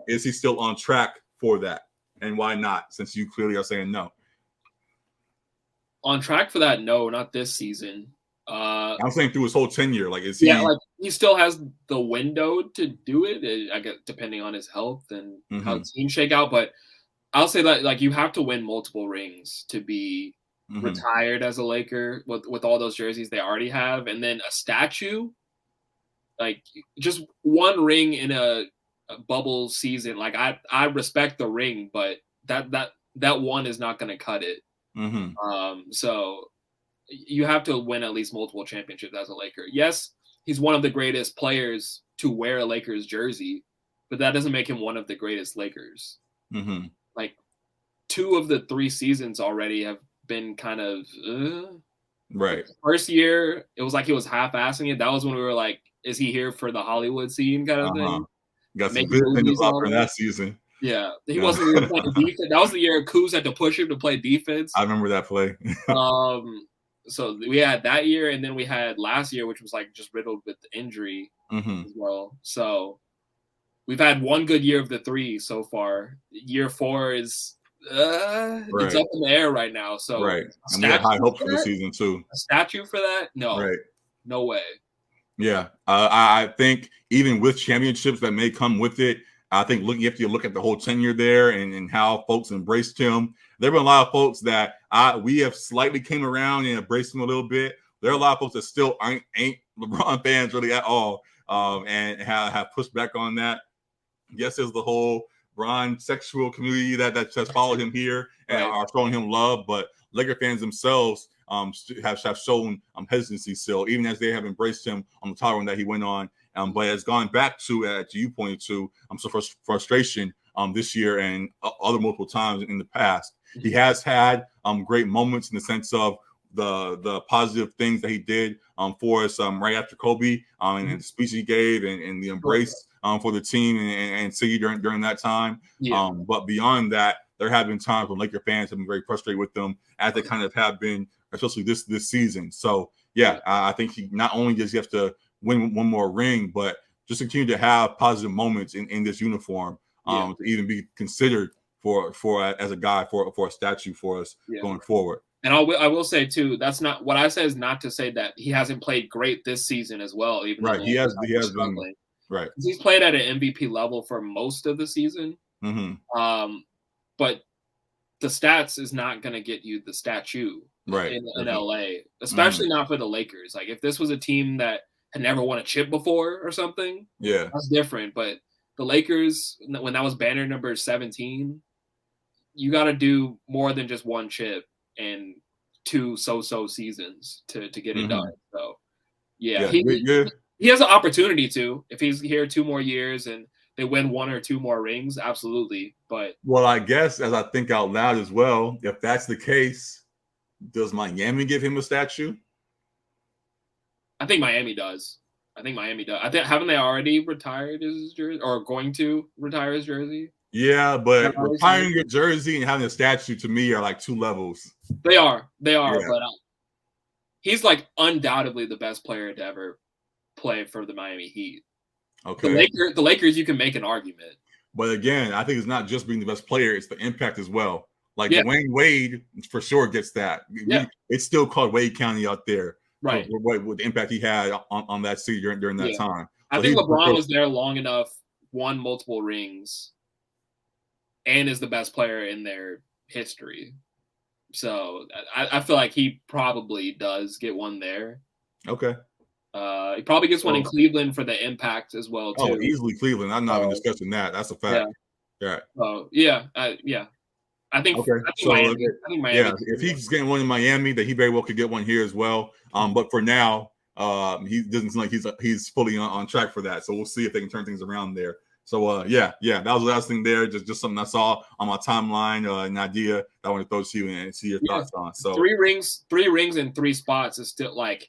Speaker 1: Is he still on track for that? And why not? Since you clearly are saying no.
Speaker 2: On track for that? No, not this season.
Speaker 1: I'm saying through his whole tenure. Like, is he?
Speaker 2: Yeah, like he still has the window to do it. I guess depending on his health and how teams shake out. But I'll say that like you have to win multiple rings to be retired as a Laker with all those jerseys they already have, and then a statue. Like just one ring in a bubble season. Like I respect the ring, but that one is not going to cut it. So you have to win at least multiple championships as a Laker. Yes, he's one of the greatest players to wear a Lakers jersey, but that doesn't make him one of the greatest Lakers. Like 2 of the 3 seasons already have been kind of
Speaker 1: right.
Speaker 2: First year, it was like he was half-assing it. That was when we were like, is he here for the Hollywood scene kind of thing?
Speaker 1: Got some good things in that season.
Speaker 2: Yeah, he wasn't even playing defense. That was the year Kuz had to push him to play defense.
Speaker 1: I remember that play.
Speaker 2: So we had that year, and then we had last year, which was like just riddled with injury as well. So we've had one good year of the 3 so far. Year 4 is it's up in the air right now. So
Speaker 1: and we had high hopes for the season too.
Speaker 2: A statue for that? No, no way.
Speaker 1: Yeah, I think even with championships that may come with it, I think you have to look at the whole tenure there and how folks embraced him. There have been a lot of folks that we have slightly came around and embraced him a little bit. There are a lot of folks that still ain't LeBron fans really at all, and have pushed back on that. Yes, there's the whole Bron sexual community that has followed him here and are showing him love, but Laker fans themselves have shown hesitancy still, even as they have embraced him on the tower that he went on. But it's gone back to you pointed to some frustration this year and other multiple times in the past. He has had great moments in the sense of the positive things that he did for us right after Kobe and the speech he gave and the embrace for the team and city during that time. But beyond that, there have been times when Laker fans have been very frustrated with them, as they kind of have been, especially this season. So I think he not only does he have to win one more ring, but just continue to have positive moments in this uniform to even be considered for as a guy for a statue for us going forward.
Speaker 2: And I will say too, that's not what I say is not to say that he hasn't played great this season as well. Even though
Speaker 1: he has been right.
Speaker 2: He's played at an MVP level for most of the season. But the stats is not going to get you the statue in LA, especially not for the Lakers. Like if this was a team that had never won a chip before or something, that's different. But the Lakers, when that was banner number 17, you got to do more than just one chip and 2 so-so seasons to get it done. So he has an opportunity to, if he's here 2 more years and they win 1 or 2 more rings, absolutely. But
Speaker 1: I guess as I think out loud as well, if that's the case, does Miami give him a statue?
Speaker 2: I think Miami does. I think haven't they already retired his jersey or going to retire his jersey?
Speaker 1: Yeah, but
Speaker 2: Not always
Speaker 1: retiring your jersey and having a statue to me are like 2 levels.
Speaker 2: They are,
Speaker 1: Yeah.
Speaker 2: but he's like undoubtedly the best player to ever play for the Miami Heat.
Speaker 1: Okay.
Speaker 2: The Lakers, you can make an argument.
Speaker 1: But again, I think it's not just being the best player; it's the impact as well. Like
Speaker 2: Yeah.
Speaker 1: Dwayne Wade, for sure, gets that. It's still called Wade County out there,
Speaker 2: right?
Speaker 1: For what the impact he had on that city during that time.
Speaker 2: So I think LeBron was there long enough, won multiple rings, and is the best player in their history. So I feel like he probably does get one there.
Speaker 1: Okay.
Speaker 2: He probably gets one in Cleveland for the impact as well, too.
Speaker 1: Oh, easily Cleveland. I'm not even discussing that. That's a fact.
Speaker 2: Yeah. Oh, yeah. I think.
Speaker 1: Okay.
Speaker 2: I think Miami.
Speaker 1: Yeah, if he's getting one in Miami, that he very well could get one here as well. But for now, he doesn't seem like he's fully on track for that. So we'll see if they can turn things around there. So that was the last thing there. Just something I saw on my timeline, an idea that I want to throw to you and see your thoughts on. So
Speaker 2: 3 rings in 3 spots is still like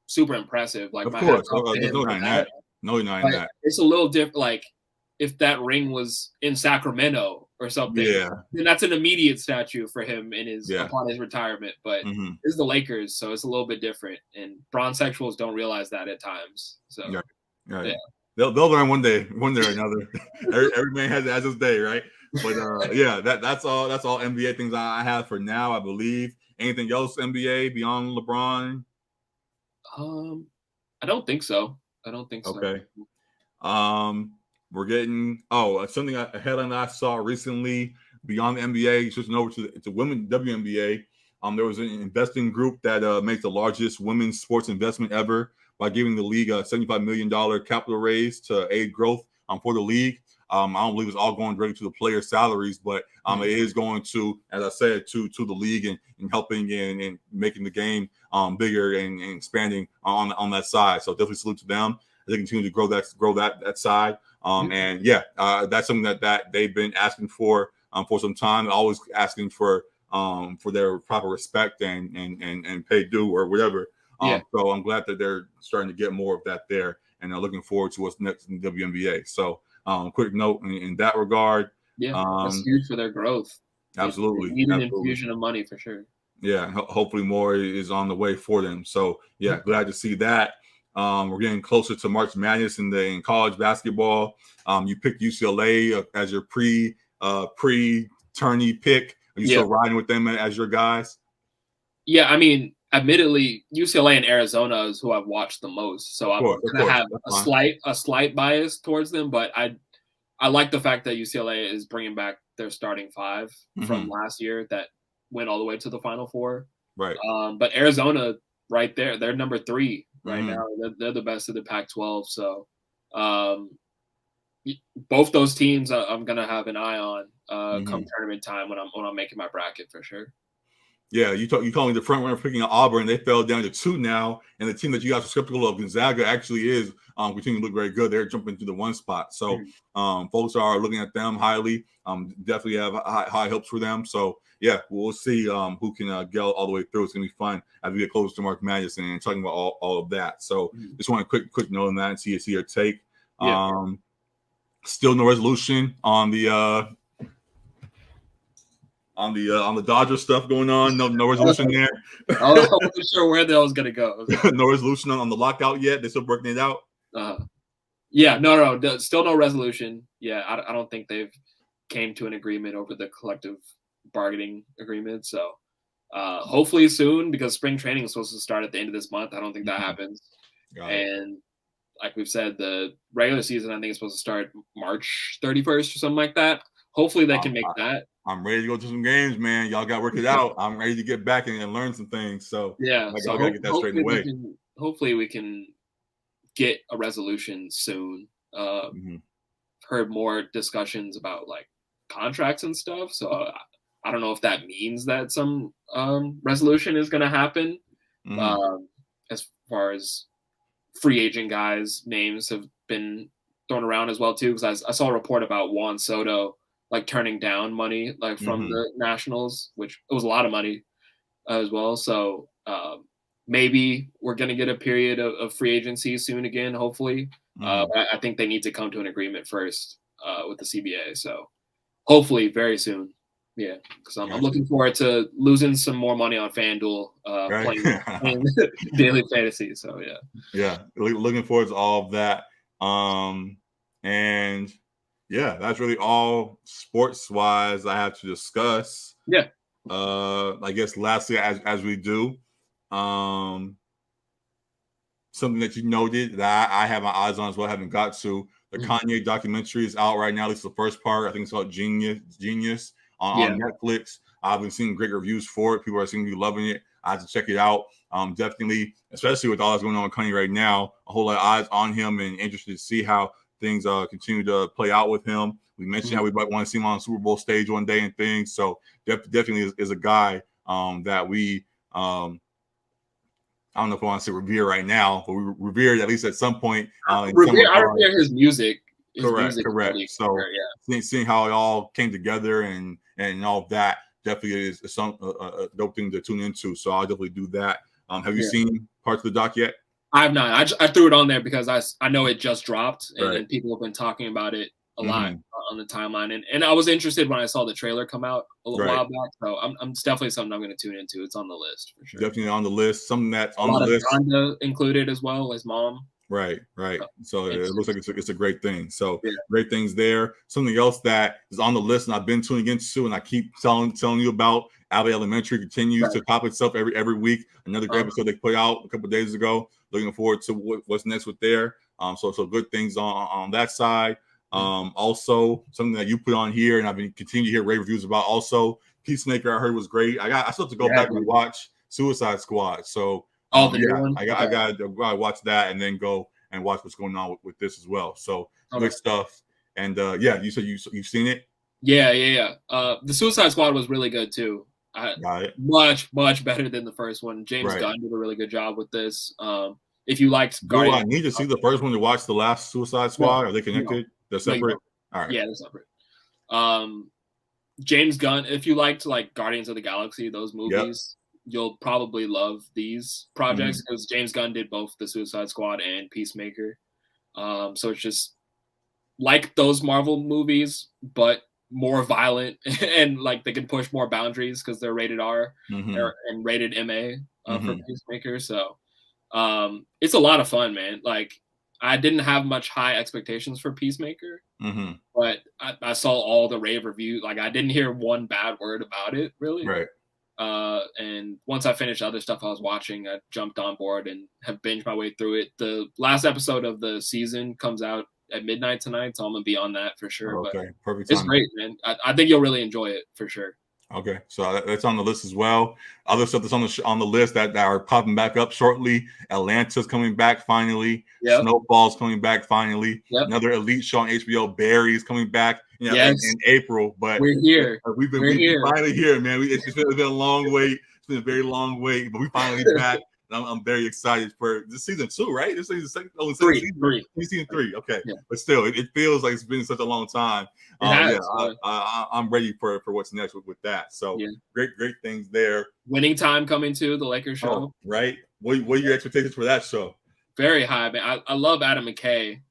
Speaker 2: super impressive. Like,
Speaker 1: of course, there's no denying that. No denying that.
Speaker 2: It's a little different. Like, if that ring was in Sacramento or something, then that's an immediate statue for him upon his retirement. But this is the Lakers, so it's a little bit different. And bronzexuals don't realize that at times. So
Speaker 1: yeah. They'll learn one day or another. every man has his day, right? But that's all NBA things I have for now, I believe. Anything else NBA beyond LeBron?
Speaker 2: I don't think so.
Speaker 1: Okay. We're getting something a headline I saw recently beyond the NBA, switching over to women WNBA. There was an investing group that makes the largest women's sports investment ever by giving the league a $75 million capital raise to aid growth for the league. I don't believe it's all going directly to the players' salaries, but it is going to, as I said, to the league and helping and making the game bigger and expanding on that side. So definitely salute to them. They continue to grow that side. And that's something that they've been asking for some time, always asking for their proper respect and pay due or whatever. So I'm glad that they're starting to get more of that there, and looking forward to what's next in the WNBA. So quick note in that regard.
Speaker 2: That's huge for their growth.
Speaker 1: Absolutely.
Speaker 2: They need an infusion of money for sure.
Speaker 1: Yeah, hopefully more is on the way for them. So glad to see that. We're getting closer to March Madness in college basketball. You picked UCLA as your pre-tourney pick. Are you still riding with them as your guys? Yeah,
Speaker 2: I mean, admittedly, UCLA and Arizona is who I've watched the most, so I'm gonna have a slight bias towards them. But I like the fact that UCLA is bringing back their starting 5 from last year that went all the way to the Final Four.
Speaker 1: Right.
Speaker 2: But Arizona, right there, they're number 3 right now. They're the best of the Pac-12. So both those teams I'm gonna have an eye on come tournament time when I'm making my bracket for sure.
Speaker 1: Yeah, you call me the front runner picking Auburn. They fell down to 2 now, and the team that you guys are skeptical of, Gonzaga, actually is continuing to look very good. They're jumping to the 1 spot, so folks are looking at them highly. Definitely have high hopes for them. So we'll see who can get all the way through. It's gonna be fun as we get closer to March Madness and talking about all of that. So just want a quick note on that and see your take. Still no resolution on the Dodger stuff going on. No resolution there.
Speaker 2: I wasn't sure where that was gonna go.
Speaker 1: No resolution on the lockout yet. They're still working it out.
Speaker 2: No, still no resolution. I don't think they've came to an agreement over the collective bargaining agreement. So hopefully soon, because spring training is supposed to start at the end of this month. I don't think that happens. And like we've said, the regular season I think is supposed to start March 31st or something like that. Hopefully they can make that.
Speaker 1: I'm ready to go to some games, man. Y'all got to work it out. I'm ready to get back and learn some things. So
Speaker 2: I
Speaker 1: got to get that straight away.
Speaker 2: Hopefully we can get a resolution soon. Heard more discussions about like contracts and stuff. So I don't know if that means that some resolution is going to happen. As far as free agent guys' names have been thrown around as well too, because I saw a report about Juan Soto like turning down money like from the Nationals, which it was a lot of money as well. So maybe we're going to get a period of free agency soon again, hopefully. But I think they need to come to an agreement first with the CBA. So Hopefully, very soon. Yeah, because I'm
Speaker 1: Gotcha.
Speaker 2: looking forward to losing some more money on FanDuel,
Speaker 1: Right.
Speaker 2: playing daily fantasy. So yeah.
Speaker 1: Yeah, looking forward to all of that. And yeah, that's really all sports wise I have to discuss.
Speaker 2: Yeah.
Speaker 1: I guess lastly, as we do, something that you noted that I have my eyes on as well, haven't got to. The Kanye documentary is out right now. At least the first part. I think it's called Genius on Netflix. I've been seeing great reviews for it. People are seeming to be loving it. I have to check it out. Definitely, especially with all that's going on with Kanye right now, a whole lot of eyes on him and interested to see how things continue to play out with him. We mentioned how we might want to see him on the Super Bowl stage one day and things. So definitely is a guy that we I don't know if I want to say revere right now, but we revere at least at some point.
Speaker 2: I revere his music.
Speaker 1: Correct. So seeing how it all came together and all of that definitely is some a dope thing to tune into. So I'll definitely do that. Have you seen parts of the doc yet?
Speaker 2: I have not. I threw it on there because I know it just dropped and people have been talking about it a lot on the timeline. And I was interested when I saw the trailer come out a little while back. So it's definitely something I'm going to tune into. It's on the list for sure.
Speaker 1: Definitely on the list. Something that's on the list.
Speaker 2: Donda included as well, his mom.
Speaker 1: Right. So it looks like it's a great thing. So great things there. Something else that is on the list and I've been tuning into and I keep telling you about. Abbott Elementary continues to top itself every week. Another great episode they put out a couple of days ago. Looking forward to what's next with there. So good things on that side. Also something that you put on here and I've been continuing to hear rave reviews about. Also Peacemaker I heard was great. I still have to go back and watch Suicide Squad. So
Speaker 2: the new one?
Speaker 1: I gotta watch that and then go and watch what's going on with this as well. So good stuff. And you said you've seen it?
Speaker 2: Yeah. The Suicide Squad was really good too. Much better than the first one. James Gunn did a really good job with this. If you liked
Speaker 1: Guardians, I need to see the first one to watch the last Suicide Squad. Are they connected? They're separate. All right.
Speaker 2: Yeah, they're separate. James Gunn. If you liked like Guardians of the Galaxy, those movies, you'll probably love these projects because James Gunn did both the Suicide Squad and Peacemaker. So it's just like those Marvel movies, but more violent and like they can push more boundaries because they're rated R and rated MA for Peacemaker. So it's a lot of fun, man. Like I didn't have much high expectations for Peacemaker, but I saw all the rave reviews. Like I didn't hear one bad word about it, really.
Speaker 1: Right.
Speaker 2: And once I finished other stuff I was watching, I jumped on board and have binged my way through it. The last episode of the season comes out at midnight tonight, so I'm gonna be on that for sure.
Speaker 1: Okay, perfect.
Speaker 2: It's great, man. I think you'll really enjoy it for sure.
Speaker 1: Okay, so that's on the list as well. Other stuff that's on the list that are popping back up shortly. Atlanta's coming back finally. Snowfall's coming back finally. Another elite show on HBO. Barry's coming back. In April. But
Speaker 2: we're here.
Speaker 1: We've been finally here, man. It's been a long wait. It's been a very long wait, but we finally back. I'm very excited for this season 2, right? This is season 3. Okay, but still, it feels like it's been such a long time. I'm ready for what's next with that. So great things there.
Speaker 2: Winning Time coming to the Lakers show,
Speaker 1: right? What are your expectations for that show?
Speaker 2: Very high, man. I love Adam McKay.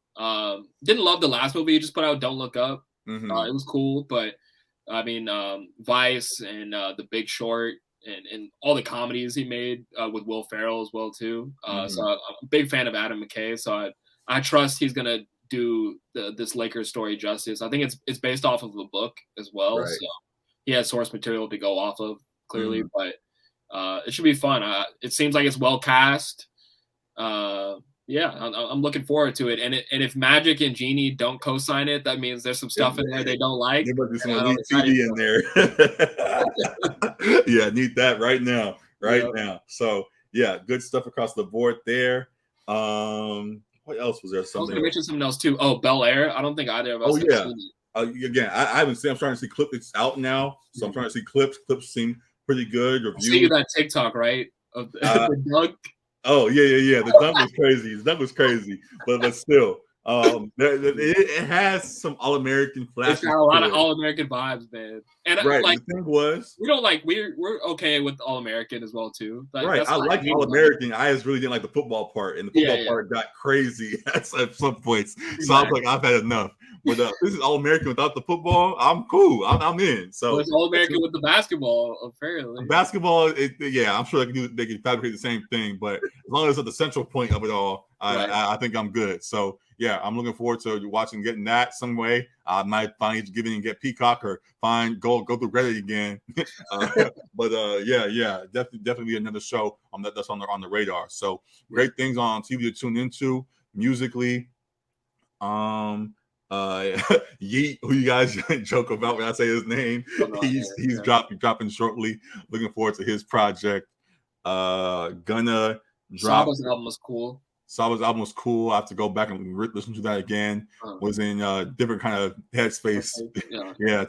Speaker 2: Didn't love the last movie he just put out, Don't Look Up. It was cool, but I mean, Vice and The Big Short. And all the comedies he made with Will Ferrell as well too. So I'm a big fan of Adam McKay. So I trust he's gonna do this Lakers story justice. I think it's based off of a book as well. Right. So he has source material to go off of clearly, but it should be fun. It seems like it's well cast. I'm looking forward to it. And if Magic and Genie don't co-sign it, that means there's some stuff in there they don't like.
Speaker 1: There must be some elite TV in there. I need that right now. Now. So good stuff across the board there. What else was there? Something I was
Speaker 2: going to mention something else too. Oh, Bel Air. I don't think either of us have seen it.
Speaker 1: Again, I haven't seen. I'm trying to see clips. It's out now, so I'm trying to see clips. Clips seem pretty good.
Speaker 2: I see that TikTok, right? Of the dunk.
Speaker 1: Oh yeah. The dunk was crazy. But still, It has some All-American flashes.
Speaker 2: It's got a lot of All-American vibes, man. And
Speaker 1: right,
Speaker 2: like,
Speaker 1: the thing was,
Speaker 2: we don't like we're okay with All-American as well too. Like,
Speaker 1: right, I like All-American. I just really didn't like the football part, and the football part got crazy at some points. So I was like, I've had enough. But this is All-American without the football. I'm cool. I'm in. So
Speaker 2: it's All-American with the basketball, apparently.
Speaker 1: Basketball, I'm sure they can fabricate the same thing, but as long as it's at the central point of it all, I think I'm good. So yeah, I'm looking forward to watching getting that some way. I might finally give in and get Peacock or go through Reddit again. But definitely another show that's on the radar. So great things on TV to tune into musically. Yeet, who you guys joke about when I say his name, he's dropping shortly. Looking forward to his project. Gonna drop.
Speaker 2: Saba's album was cool.
Speaker 1: I have to go back and listen to that again. Was in different kind of headspace.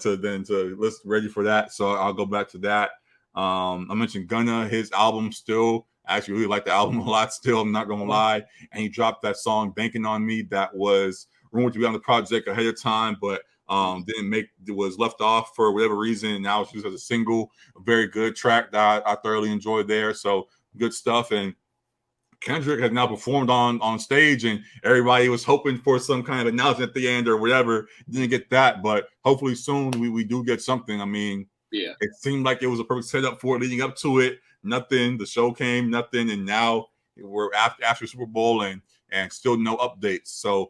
Speaker 1: To listen ready for that. So I'll go back to that. I mentioned Gunna, his album still. I actually really like the album a lot still, I'm not gonna lie. And he dropped that song Banking on Me that was rumored to be on the project ahead of time, but was left off for whatever reason. And now it's used as a single. A very good track that I thoroughly enjoyed there. So good stuff. And Kendrick has now performed on stage, and everybody was hoping for some kind of announcement at the end or whatever. Didn't get that, but hopefully soon we do get something. I mean, it seemed like it was a perfect setup for it leading up to it. Nothing. The show came, nothing, and now we're after Super Bowl and still no updates. So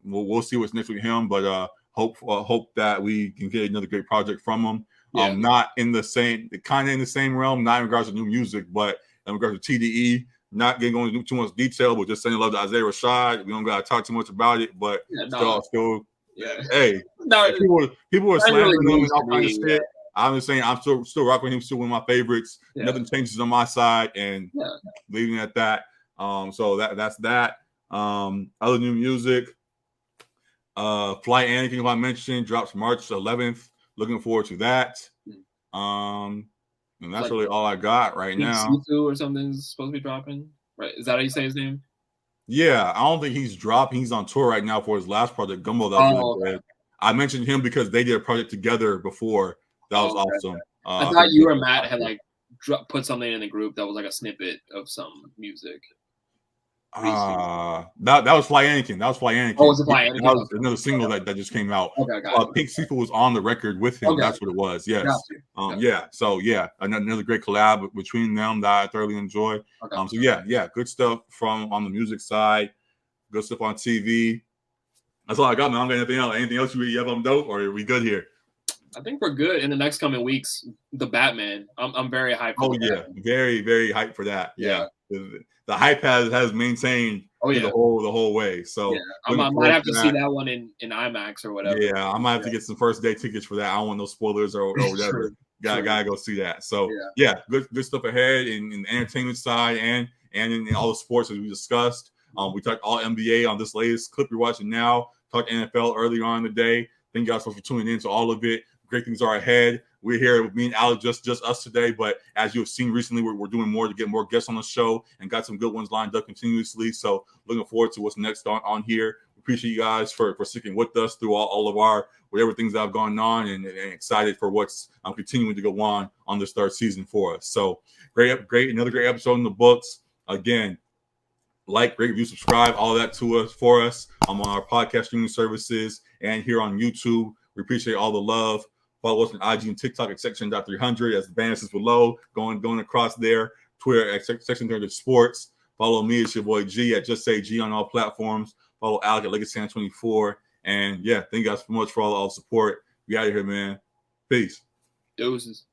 Speaker 1: we'll see what's next with him, but hope that we can get another great project from him. Not in the same realm, not in regards to new music, but in regards to TDE. Not getting into too much detail, but just sending love to Isaiah Rashad. We don't gotta talk too much about it, but hey, people are slandering him and all kinds of shit. I'm just saying I'm still rocking with him, still one of my favorites. Nothing changes on my side, and leaving it at that. So that's that. Other new music. Flight Anakin, who I mentioned, drops March 11th. Looking forward to that. And that's really all I got right now.
Speaker 2: C2 or something is supposed to be dropping, right? Is that how you say his name?
Speaker 1: Yeah, I don't think he's dropping. He's on tour right now for his last project, Gumbo. That was really good. I mentioned him because they did a project together before. That was awesome.
Speaker 2: I thought you or Matt had put something in the group that was like a snippet of some music.
Speaker 1: That was Fly Anakin.
Speaker 2: Oh, was it Fly Anakin?
Speaker 1: That was another single that just came out.
Speaker 2: Okay,
Speaker 1: Pink Seafood was on the record with him. That's what it was. Yes. So another great collab between them that I thoroughly enjoy. Good stuff on the music side. Good stuff on TV. That's all I got, man. I'm got anything else you have on dope, or are we good here?
Speaker 2: I think we're good in the next coming weeks. The Batman. I'm very hyped for
Speaker 1: Batman. Very, very hyped for that. Yeah. The hype has maintained the whole way. So
Speaker 2: I might have to see that one in IMAX or whatever.
Speaker 1: Yeah, I might have to get some first day tickets for that. I don't want no spoilers or whatever. Gotta go see that. So good stuff ahead in the entertainment side and in all the sports as we discussed. We talked all NBA on this latest clip you're watching now. Talked NFL earlier on in the day. Thank you guys for tuning in to all of it. Great things are ahead. We're here with me and Alec, just us today. But as you have seen recently, we're doing more to get more guests on the show and got some good ones lined up continuously. So looking forward to what's next on here. Appreciate you guys for sticking with us through all of our whatever things that have gone on and excited for what's continuing to go on this third season for us. So great, another great episode in the books. Again, like, rate, review, subscribe, all that for us on our podcast streaming services and here on YouTube. We appreciate all the love. Follow us on IG and TikTok at section.300 as the banners is below, going across there. Twitter at section 300 sports. Follow me, it's your boy G at Just Say G on all platforms. Follow Alec at Legacy24. And thank you guys so much for all the support. We out of here, man. Peace.
Speaker 2: Deuces.